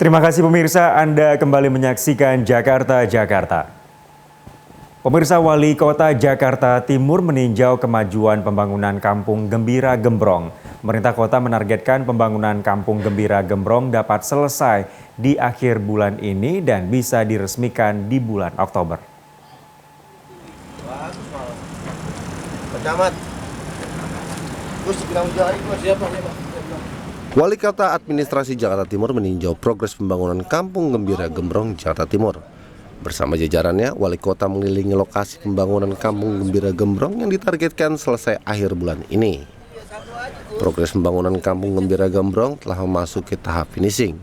Terima kasih pemirsa, Anda kembali menyaksikan Jakarta. Pemirsa, Wali Kota Jakarta Timur meninjau kemajuan pembangunan Kampung Gembira Gembrong. Pemerintah kota menargetkan pembangunan Kampung Gembira Gembrong dapat selesai di akhir bulan ini dan bisa diresmikan di bulan Oktober. Wali Kota Administrasi Jakarta Timur meninjau progres pembangunan Kampung Gembira Gembrong, Jakarta Timur. Bersama jajarannya, Wali Kota mengelilingi lokasi pembangunan Kampung Gembira Gembrong yang ditargetkan selesai akhir bulan ini. Progres pembangunan Kampung Gembira Gembrong telah memasuki tahap finishing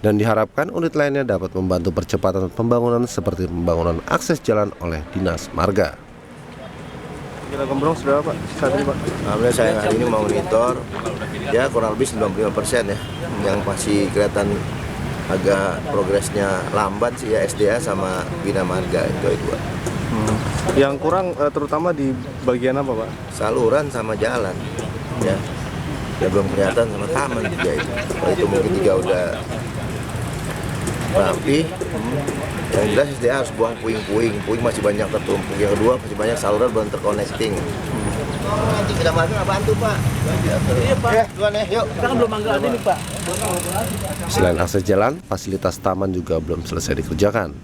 dan diharapkan unit lainnya dapat membantu percepatan pembangunan seperti pembangunan akses jalan oleh Dinas Marga. Gembira Gembrong sudah Pak saat ini Pak? Alhamdulillah saya hari ini monitor ya kurang lebih 95% ya, yang masih kelihatan agak progresnya lambat sih ya SDA sama Bina Marga itu. Yang kurang terutama di bagian apa Pak? Saluran sama jalan ya belum kelihatan sama taman juga itu. Kalau itu mungkin juga udah rapi. Yang jelas SDA harus buang puing masih banyak tertumpuk. Yang kedua masih banyak saluran belum terconnecting. Nanti kita Marga bantu Pak. Iya Pak. Duluan ya, yuk. Kita kan belum manggil ini Pak. Selain akses jalan, fasilitas taman juga belum selesai dikerjakan.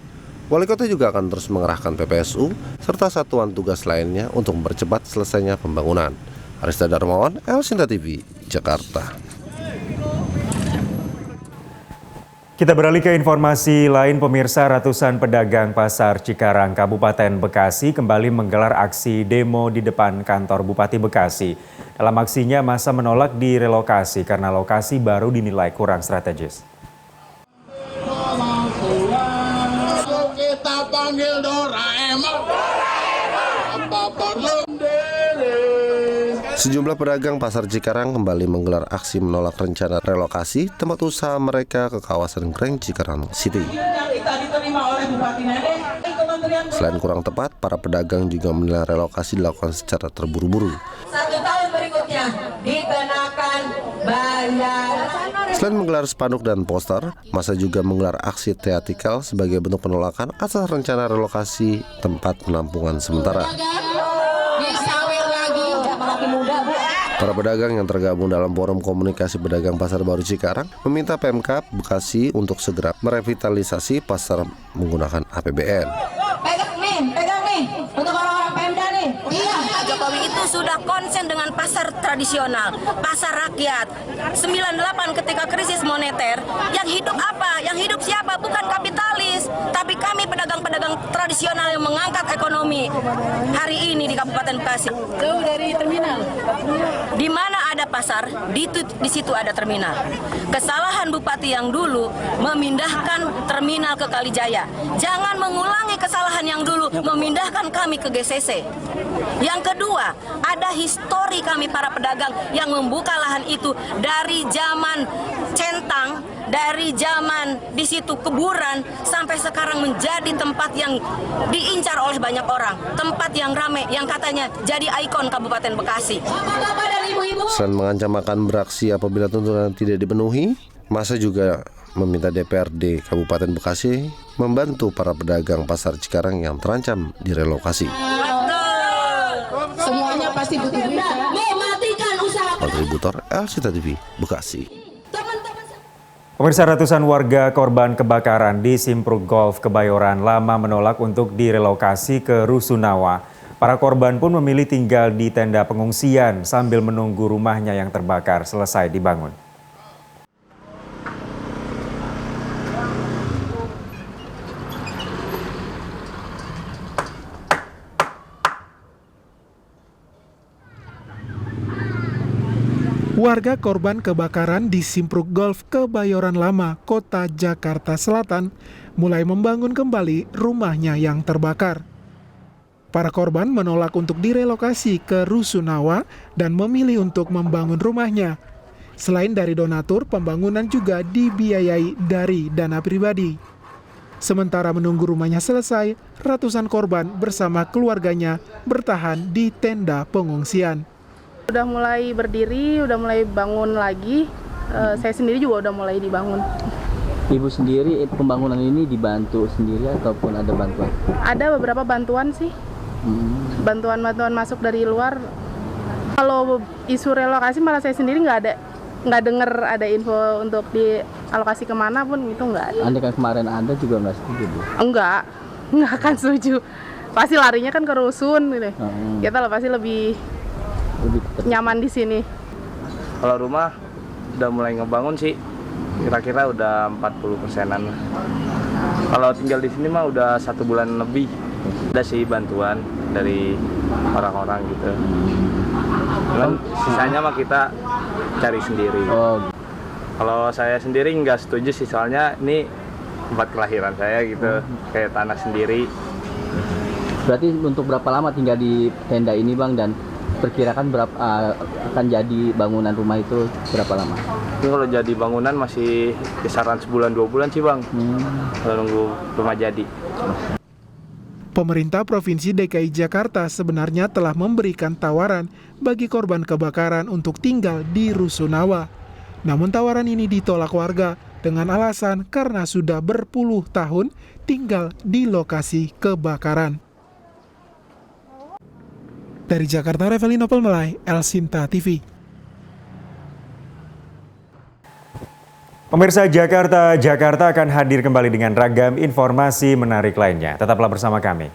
Wali Kota juga akan terus mengerahkan PPSU serta satuan tugas lainnya untuk mempercepat selesainya pembangunan. Arista Darmawan, Elsinta TV, Jakarta. Kita beralih ke informasi lain, pemirsa. Ratusan pedagang pasar Cikarang, Kabupaten Bekasi kembali menggelar aksi demo di depan kantor Bupati Bekasi. Dalam aksinya, massa menolak direlokasi karena lokasi baru dinilai kurang strategis. Kita panggil Doraemon. Sejumlah pedagang pasar Cikarang kembali menggelar aksi menolak rencana relokasi tempat usaha mereka ke kawasan Grand Cikarang City. Selain kurang tepat, para pedagang juga menilai relokasi dilakukan secara terburu-buru. 1 tahun berikutnya dikenakan bayar. Selain menggelar spanduk dan poster, massa juga menggelar aksi teatrikal sebagai bentuk penolakan atas rencana relokasi tempat penampungan sementara. Para pedagang yang tergabung dalam Forum Komunikasi Pedagang Pasar Baru Cikarang meminta Pemkab Bekasi untuk segera merevitalisasi pasar menggunakan APBN. Pegang nih, untuk orang-orang Pemda nih. Iya, Jokowi itu sudah konsen dengan pasar tradisional, pasar rakyat. 98 ketika krisis moneter, yang hidup apa? Yang hidup siapa? Bukan kapitalis, tapi kami pedagang-pedagang tradisional yang mengangkat ekonomi. Hari ini di Kabupaten Bekasi. Jauh dari terminal. Di mana ada pasar, di situ ada terminal. Kesalahan Bupati yang dulu memindahkan terminal ke Kalijaya. Jangan mengulangi kesalahan yang dulu memindahkan kami ke GCC. Yang kedua, ada histori kami para pedagang yang membuka lahan itu dari zaman centang, dari zaman di situ kuburan sampai sekarang menjadi tempat yang diincar oleh banyak orang, tempat yang ramai yang katanya jadi ikon Kabupaten Bekasi. Selain mengancam akan beraksi apabila tuntutan tidak dipenuhi, massa juga meminta DPRD Kabupaten Bekasi membantu para pedagang pasar Cikarang yang terancam direlokasi. Semuanya pasti butuh duit. Mematikan usaha. Kontributor Elsinta TV, Bekasi. Pemirsa, ratusan warga korban kebakaran di Simpruk Golf Kebayoran Lama menolak untuk direlokasi ke Rusunawa. Para korban pun memilih tinggal di tenda pengungsian sambil menunggu rumahnya yang terbakar selesai dibangun. Warga korban kebakaran di Simpruk Golf Kebayoran Lama, Kota Jakarta Selatan, mulai membangun kembali rumahnya yang terbakar. Para korban menolak untuk direlokasi ke Rusunawa dan memilih untuk membangun rumahnya. Selain dari donatur, pembangunan juga dibiayai dari dana pribadi. Sementara menunggu rumahnya selesai, ratusan korban bersama keluarganya bertahan di tenda pengungsian. Udah mulai berdiri, udah mulai bangun lagi. Saya sendiri juga udah mulai dibangun. Ibu sendiri pembangunan ini dibantu sendiri ataupun ada bantuan? Ada beberapa bantuan sih, bantuan-bantuan masuk dari luar. Kalau isu relokasi malah saya sendiri nggak dengar ada info untuk dialokasi kemana pun itu nggak ada. Anda kan kemarin Anda juga nggak setuju, Bu? Nggak akan setuju. Pasti larinya kan ke rusun gitu. Kita lah pasti lebih nyaman di sini. Kalau rumah udah mulai ngebangun sih, kira-kira udah 40%-an. Kalau tinggal di sini mah udah 1 bulan lebih. Ada sih bantuan dari orang-orang gitu. Cuman sisanya mah kita cari sendiri. Kalau saya sendiri nggak setuju sih, soalnya ini tempat kelahiran saya gitu, kayak tanah sendiri. Berarti untuk berapa lama tinggal di tenda ini, Bang, dan perkirakan berapa akan jadi bangunan rumah itu berapa lama? Ini kalau jadi bangunan masih kisaran sebulan 2 bulan sih, Bang. Kalau nunggu rumah jadi. Pemerintah Provinsi DKI Jakarta sebenarnya telah memberikan tawaran bagi korban kebakaran untuk tinggal di Rusunawa. Namun tawaran ini ditolak warga dengan alasan karena sudah berpuluh tahun tinggal di lokasi kebakaran. Dari Jakarta, Revelino Pelmelai, El Sinta TV. Pemirsa Jakarta akan hadir kembali dengan ragam informasi menarik lainnya. Tetaplah bersama kami.